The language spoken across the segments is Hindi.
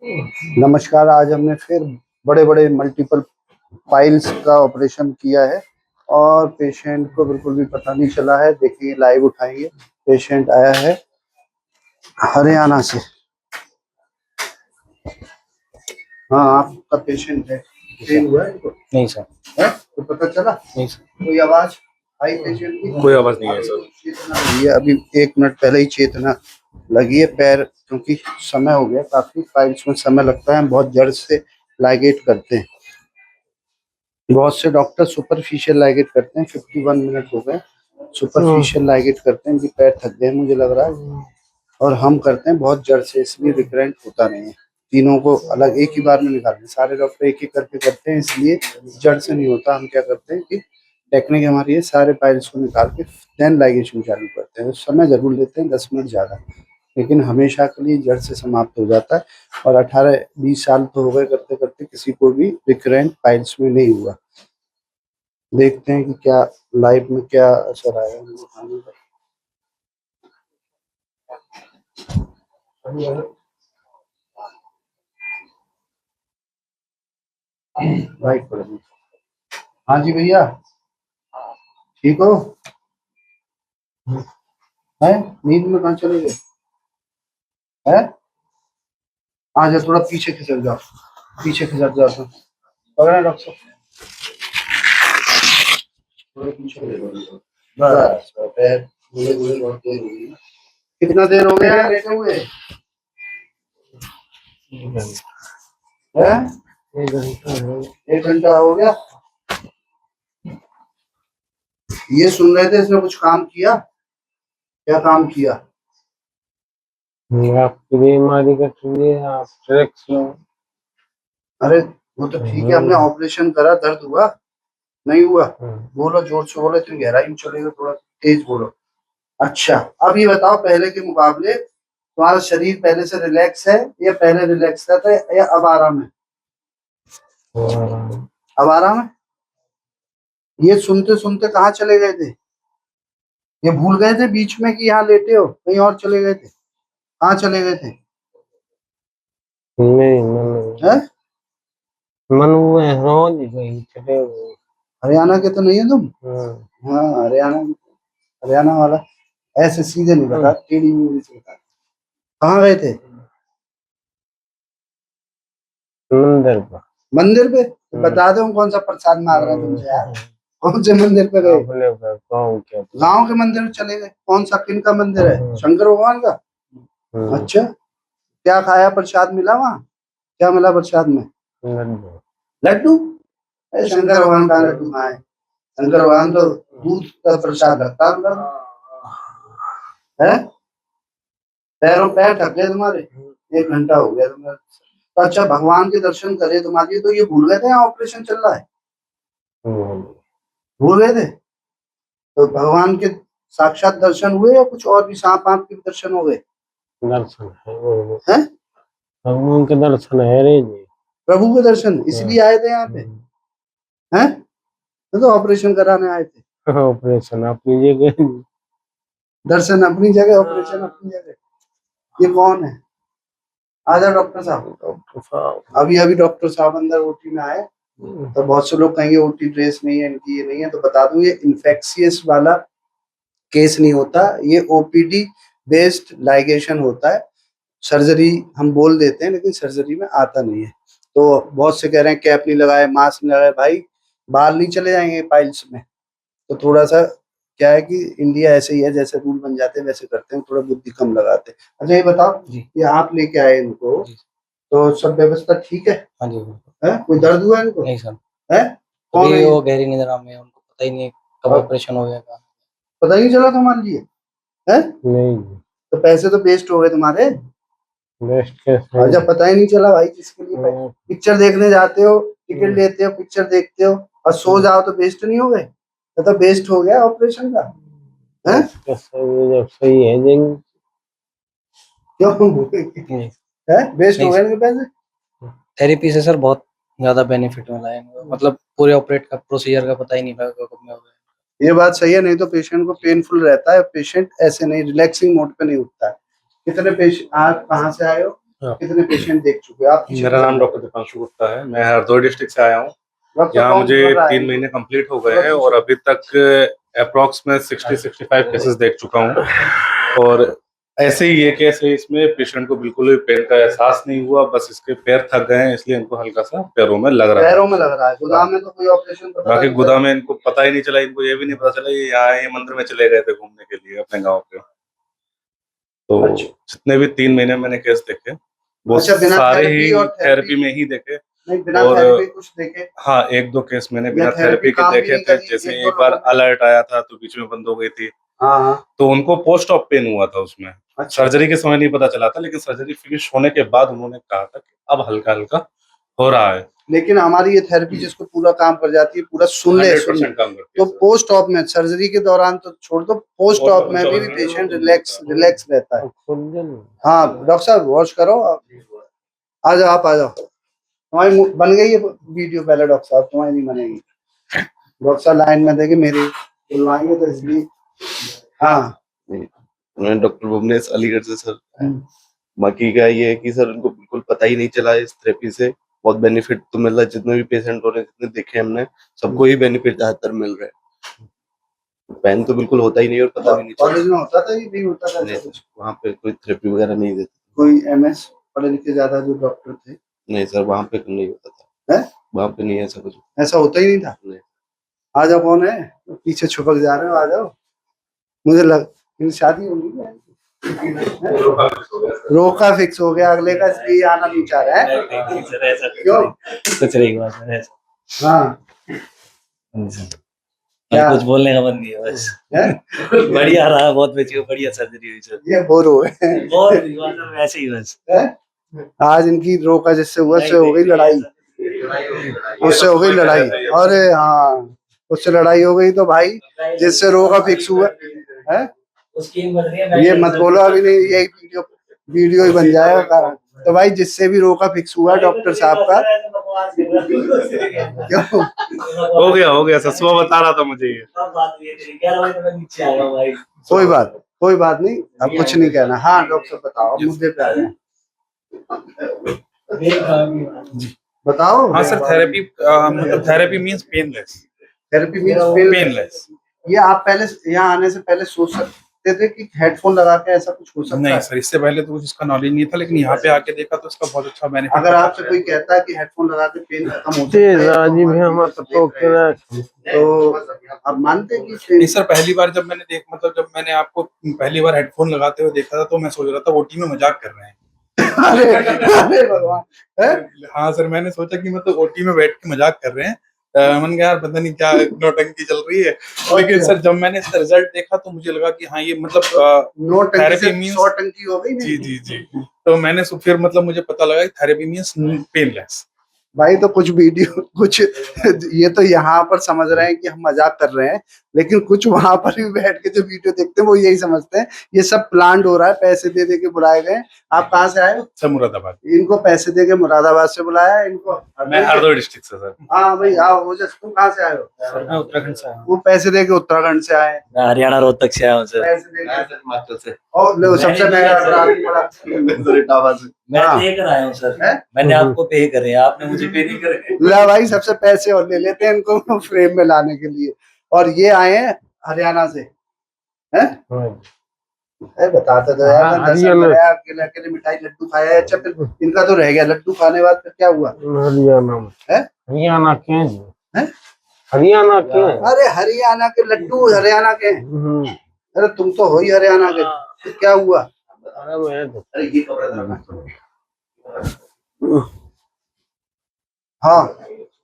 नमस्कार। आज हमने फिर बड़े बड़े मल्टीपल फाइल्स का ऑपरेशन किया है और पेशेंट को बिल्कुल भी पता नहीं चला है। देखिए लाइव उठाएंगे। पेशेंट आया है हरियाणा से। हाँ, आपका पेशेंट है। पेन हुआ है इनको? नहीं सर। है तो पता चला? नहीं सर। कोई आवाज आई पेशेंट की? कोई आवाज नहीं है सर। चेतना लगी है, अभी 1 मिनट पहले ही चेतना लगी है। पैर क्योंकि समय हो गया काफी, फाइल्स में समय लगता है, बहुत जड़ से लाइगेट करते हैं। बहुत से डॉक्टर सुपरफिशियल लाइगेट करते हैं। 51 मिनट हो गए सुपरफिशियल लाइगेट करते हैं। इनकी पैर थक गए मुझे लग रहा है, और हम करते हैं बहुत जड़ से, इसलिए रिकरेंट होता नहीं है। तीनों को अलग एक ही बार में निकालते हैं, सारे डॉक्टर एक एक करके करते हैं, इसलिए जड़ से नहीं होता। हम क्या करते हैं कि टेक्निक हमारी है, सारे पाइल्स को निकाल के देन लाइगेशन चालू करते हैं। समय जरूर लेते हैं 10 मिनट ज्यादा, लेकिन हमेशा के लिए जड़ से समाप्त हो जाता है। और 18-20 साल तो हो गए करते करते, किसी को भी रिकरेंट पाइल्स में नहीं हुआ। देखते हैं कि क्या लाइफ में क्या असर आएगा इनको खाने का। लाइट पड़ेगी। हाँ जी भैया, ठीक हो? है नींद में कहाँ चले गए? है आ जाओ, थोड़ा पीछे खिसक जाओ, पीछे खिसक जाओ। तो पकड़ा डॉक्टर साहब, थोड़ा पीछे ले लो। बस पैर धीरे धीरे बहुत देर हो गई। कितना देर हो गया लेटे हुए? है 1 घंटा हो गया। ये सुन रहे थे इसने कुछ काम किया? क्या काम किया? आपकी बीमारी का लिए आप ट्रैक्स लो। अरे वो तो ठीक है, हमने ऑपरेशन करा, दर्द हुआ नहीं हुआ? बोलो जोर से बोलो, इतनी गहराई में चलेगा, थोड़ा तेज बोलो। अच्छा, अब ये बताओ, पहले के मुकाबले तुम्हारा शरीर पहले से रिलैक्स है या पहले रिलैक्स रहता है, या अब आराम है? अब आराम है। ये सुनते सुनते कहाँ चले गए थे? ये भूल गए थे बीच में कि यहाँ लेटे हो, कहीं और चले गए थे? कहाँ चले गए थे? नहीं मन है? मन हुए रोज गई चले हुए। हरियाणा के तो नहीं है तुम? हाँ हरियाणा, हरियाणा वाला ऐसे सीधे नहीं बता, टेढ़ी मेढ़ी से बता। कहाँ गए थे? मंदिर पर। मंदिर पे? तो बता दो हम कौन सा प्रसाद मांग रहे हैं तुमसे यार। कौन से मंदिर पे गए? गांव के मंदिर में चले गए? कौन सा, किन का मंदिर है? शंकर भगवान का? अच्छा, क्या खाया? प्रसाद मिला वहाँ? क्या मिला प्रसाद में? लड्डू? अरे शंकर भगवान का लड्डू खाए? शंकर भगवान तो दूध का प्रसाद रखता है। पैरों पैर थक गए तुम्हारे, 1 घंटा हो गया तुम्हारा। तो अच्छा, भगवान के दर्शन करे तुम्हारी, तो ये भूल गए थे यहाँ ऑपरेशन चल रहा है? भूल गए थे? तो भगवान के साक्षात दर्शन हुए या कुछ और भी सांप वाप के दर्शन हो गए? दर्शन है? भगवान के दर्शन है रे जी। प्रभु के दर्शन, इसलिए आए थे यहाँ पे? हैं? तो ऑपरेशन कराने आए थे? ऑपरेशन अपनी जगह, दर्शन अपनी जगह, ऑपरेशन अपनी जगह। ये कौन है? आजा डॉक्टर साहब। डॉक्टर साहब अभी अभी डॉक्टर साहब अंदर ओटी में आए। तो बहुत से लोग कहेंगे ओटी ड्रेस नहीं है इनकी, ये नहीं है, तो बता दूं ये इन्फेक्शियस वाला केस नहीं होता, ये ओपीडी बेस्ड लाइगेशन होता है। सर्जरी हम बोल देते हैं, लेकिन सर्जरी में आता नहीं है। तो बहुत से कह रहे हैं कैप नहीं लगाए, मास्क नहीं लगाए, भाई बाल नहीं चले जाएंगे पाइल्स में? तो थोड़ा सा क्या है कि इंडिया ऐसे ही है, जैसे रूल बन जाते हैं वैसे करते हैं, थोड़ा बुद्धि कम लगाते हैं। अच्छा ये बताओ जी, कि आप लेके आए इनको, तो सब व्यवस्था ठीक है? हाँ जी। है? कोई दर्द हुआ इनको? नहीं सर। है? कौन है वो गहरी निद्रा में, उनको पता ही नहीं कब ऑपरेशन हो गया था। पता ही नहीं चला तुम्हारे लिए? है? नहीं तो पैसे तो वेस्ट हो गए तुम्हारे। बेस्ट कैसे अच्छा, पता ही नहीं चला भाई किसके लिए पिक्चर देखने जाते हो, टिकट लेते हो, पिक्चर देखते हो और सो जाओ, तो वेस्ट नहीं हो गए? तो वेस्ट हो गया ऑपरेशन का? है? जब सही है जिंग क्यों है वेस्ट हो गए इनके पैसे? थेरेपी से सर बहुत ज्यादा बेनिफिट मिला है इनको। मतलब पूरे ऑपरेट का प्रोसीजर का पता ही नहीं लगा कब में हो गया। ये बात सही है, नहीं तो पेशेंट को पेनफुल रहता है। पेशेंट ऐसे नहीं, रिलैक्सिंग मोड पे नहीं उठता है। कितने पेशेंट, आप कहाँ से आए हो? कितने पेशेंट देख चुके हैं आप? मेरा नाम डॉक्टर दीपांशु गुप्ता है। मैं हरदोई डिस्ट्रिक्ट से आया हूँ। डॉक्टर यहाँ कौन मुझे कर रहा है? 3 महीने कंप्लीट हो गए हैं और अभी तक अप्रॉक्स में 60-65 केसेस देख चुका हूँ। और ऐसे ही ये केस है, इसमें पेशेंट को बिल्कुल भी पेन का एहसास नहीं हुआ, बस इसके पैर थक गए हैं, इसलिए इनको हल्का सा पैरों में लग रहा है। पैरों में लग रहा है। गोदाम में तो कोई ऑपरेशन का पता बाकी नहीं गोदाम में इनको पता ही नहीं चला, इनको ये भी नहीं पता चला ये यहाँ ये मंदिर में चले गए थे घूमने के लिए अपने गाँव पे। तो अच्छा। जितने भी 3 महीने मैंने केस देखे वो अच्छा, बिना सारे थेरेपी ही और थेरेपी में ही देखे। नहीं, बिना और थेरेपी कुछ देखे? हाँ, 1-2 केस मैंने या बिना थेरेपी थेरेपी के काम भी देखे नहीं थे। करी? जैसे एक एक बार लोगों ने? अलर्ट आया था तो बीच में बंद हो गई थी, हाँ हाँ। तो उनको पोस्ट ऑप पेन हुआ था उसमें। अच्छा। सर्जरी के समय नहीं पता चला था, लेकिन सर्जरी फिनिश होने के बाद उन्होंने कहा था कि अब हल्का हल्का हो रहा है। लेकिन हमारी ये थेरेपी जिसको पूरा काम कर जाती है, पूरा सुन ले 100% काम करती तो है सर। पोस्ट ऑप में, सर्जरी के दौरान तो छोड़ दो, पोस्ट ऑप में भी पेशेंट रिलैक्स रहता है। हाँ डॉक्टर साहब वॉश करो, आ जाओ, आप आ जाओ। तुम्हारी बन गई है वीडियो पहले डॉक्टर साहब, तुम्हारी नहीं बनेगी। डॉक्टर साहब लाइन में देंगे, मेरी बुलवाएंगे तो इसलिए। हाँ मैं डॉक्टर भुवनेश अलीगढ़ से सर। बाकी का ये है कि सर उनको बिल्कुल पता ही नहीं चला इस थेरेपी से बहुत बेनिफिट तो मिल रहा है। जितने भी पेशेंट हो रहे हैं, जितने देखे हमने, सबको ही बेनिफिट ज्यादातर मिल रहा है। पेन तो बिल्कुल होता ही नहीं और पता भी नहीं कॉलेज चला। में होता था, ये नहीं होता था ऐसा कुछ? वहाँ पे कोई थेरेपी वगैरह नहीं देते। कोई एमएस पढ़े लिखे ज्यादा जो डॉक्टर थे? नहीं सर, वहाँ पे नहीं होता था। है? वहाँ पे नहीं ऐसा कुछ। ऐसा होता ही नहीं था? नहीं। आ जाओ, कौन है पीछे छुपक जा रहे हो? आ जाओ। मुझे लग शादी होगी क्या? रोका फिक्स हो गया अगले का, इसलिए आना नहीं चाह रहा है। क्यों? कुछ नहीं हुआ सर ऐसा। हाँ क्या? कुछ बोलने का मन नहीं है बस। है? बढ़िया रहा, बहुत बढ़िया सर्जरी हुई सर। ये बोर हो गए। बहुत हुआ सर, वैसे ही बस। है? आज इनकी रोका जिससे हुआ उससे हो गई लड़ाई, उससे हो गई लड़ाई। अरे हाँ, उससे लड़ाई हो गई तो भाई जिससे रोका फिक्स हुआ है, ये मत बोलो अभी नहीं, यही वीडियो ही बन जाएगा कारण। तो भाई जिससे भी रोका फिक्स हुआ डॉक्टर साहब का, क्यों? हो गया सर, सुबह बता रहा था मुझे ये। कोई बात नहीं, अब कुछ नहीं कहना। हाँ डॉक्टर साहब बताओ, मुद्दे पे आ जाए, बताओ। हाँ सर, थेरेपी मतलब therapy means painless. Therapy means painless. ये आप पहले यहाँ आने से पहले सोच सकते थे कि हेडफोन लगा के ऐसा कुछ हो सकता नहीं है? सर, इससे पहले तो कुछ इसका नॉलेज नहीं था, लेकिन यहाँ पे आके देखा तो इसका बहुत अच्छा बेनिफिट। अगर आपसे कोई कहता है कि हेडफोन लगा के पेन खत्म हो ते सकता है राजीव है हमारा तो आप मानते हैं कि नहीं सर, पहली बार जब मैंने आपको पहली बार हेडफोन लगाते हुए देखा था तो मैं सोच रहा था ओटी में मजाक कर रहे हैं। अरे भगवान है? हाँ सर, मैंने सोचा कि मतलब ओटी में बैठ के मजाक कर रहे हैं। मन गया यार पता नहीं क्या नौटंकी चल रही है। लेकिन सर जब मैंने इसका रिजल्ट देखा तो मुझे लगा कि हाँ ये मतलब थेरेपी मींस टंकी हो गई। जी। तो मैंने फिर मतलब मुझे पता लगा कि थेरेपी मींस पेनलेस। भाई तो कुछ वीडियो कुछ ये तो यहाँ पर समझ रहे हैं कि हम मजाक कर रहे हैं, लेकिन कुछ वहां पर भी बैठ के जो वीडियो देखते हैं वो यही समझते हैं ये सब प्लान हो रहा है, पैसे दे दे के बुलाए गए। आप कहाँ से आए हो? सर मुरादाबाद। इनको पैसे दे के मुरादाबाद से बुलाया इनको? मैं हरदोई डिस्ट्रिक्ट से सर। हाँ भाई आओ, वो तुम कहाँ से आए हो? सर मैं उत्तराखंड से आया हूँ। वो पैसे दे के उत्तराखंड से आए, मैं हरियाणा रोहतक से आया हूँ सर। पैसे दे के हिमाचल से। और लो, सबसे महंगा अपराधी पड़ा। इटावा से। मैं हाँ। पे कर आया हूँ सर। है? मैंने आपको पे करे, आपने मुझे पे नहीं करे। ला भाई सबसे पैसे और ले लेते हैं इनको फ्रेम में लाने के लिए। और ये आए हैं हरियाणा से, हैं? बताते तो यार। अकेले अकेले मिठाई लड्डू खाया है। अच्छा फिर इनका तो रह गया लड्डू खाने बाद, फिर क्या हुआ? हरियाणा के हैं? हरियाणा के अरे हरियाणा के लड्डू हरियाणा के। अरे तुम तो हो ही हरियाणा के, फिर क्या हुआ? अरे ये कपड़ा हाँ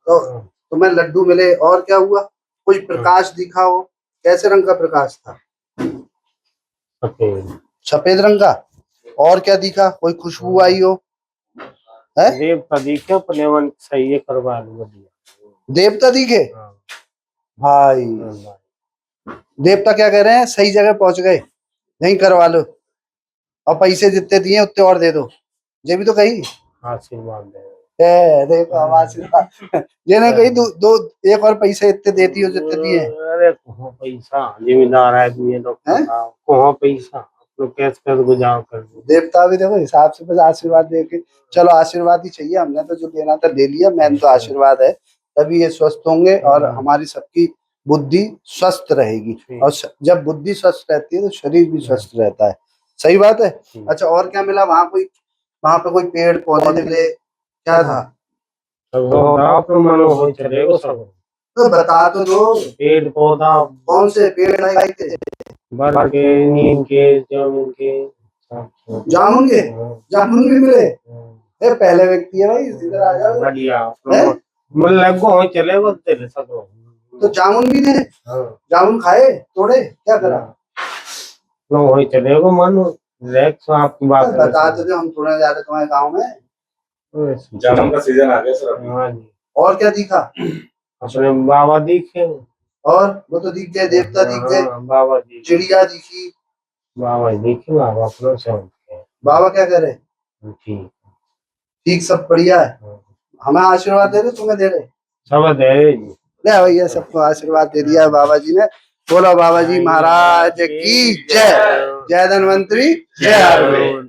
तो तुम्हें लड्डू मिले और क्या हुआ? कोई प्रकाश दिखा हो? कैसे रंग का प्रकाश था? सफेद रंग का। और क्या दिखा? कोई खुशबू आई हो? है? देवता दिखे प्लेवन सही है करवा लो। देवता दिखे? भाई देवता क्या कह रहे हैं? सही जगह पहुंच गए, नहीं करवा लो और पैसे जितने दिए उतने और दे दो। ये भी तो कही आशीर्वाद दे। देखो आशीर्वाद ये नहीं कही दो एक और पैसे इतने देती हो जितने दिए। अरे कहाँ पैसा, जिम्मेदार आदमी है डॉक्टर साहब, कहाँ पैसा तो कैसे गुजार कर दूं। देवता भी देखो हिसाब से बस आशीर्वाद दे के, चलो आशीर्वाद ही चाहिए, हमने तो जो लेना था ले लिया, मेन तो आशीर्वाद है, तभी ये स्वस्थ होंगे और हमारी सबकी बुद्धि स्वस्थ रहेगी, और जब बुद्धि स्वस्थ रहती है तो शरीर भी स्वस्थ रहता है। सही बात है। अच्छा, और क्या मिला वहां? वहां पे कोई पेड़ पौधे मिले, क्या था? तो मनो हो चलेगा सब। तो बता तो दो, पेड़ पौधा कौन से पेड़ लगाए थे? बर के, नीम के, जामुन के, सब। जामुन के? जामुन भी मिले? हाँ। ये पहले व्यक्ति है भाई, इधर आ जाओ। बढ़िया। हैं? मन लगो हो चलेगा तेरे सब। तो जामुन भी थे? हाँ। जामुन खाए, तोड़े, क्या करा? नो हो चलेगा मन, रिलैक्स आपकी बात बता तो दो, हम थोड़ा जा रहे तुम्हारे गाँव में। जामुन का सीजन आ गया सर अभी। हाँ जी। और क्या दिखा? अपने बाबा दिखे। और वो तो दिख गए, देवता दिख गए, हाँ, बाबा दिखे। चिड़िया दिखी, बाबा दिखे, बाबा अपना सब। बाबा क्या करे? ठीक। ठीक, सब बढ़िया है। हमें आशीर्वाद दे रहे, तुम्हें दे रहे? सब दे जी। ले भैया, सबको आशीर्वाद दे दिया बाबा जी ने। बोलो बाबा जी महाराज की जय। जय धन्वंतरी, जय हनुमान।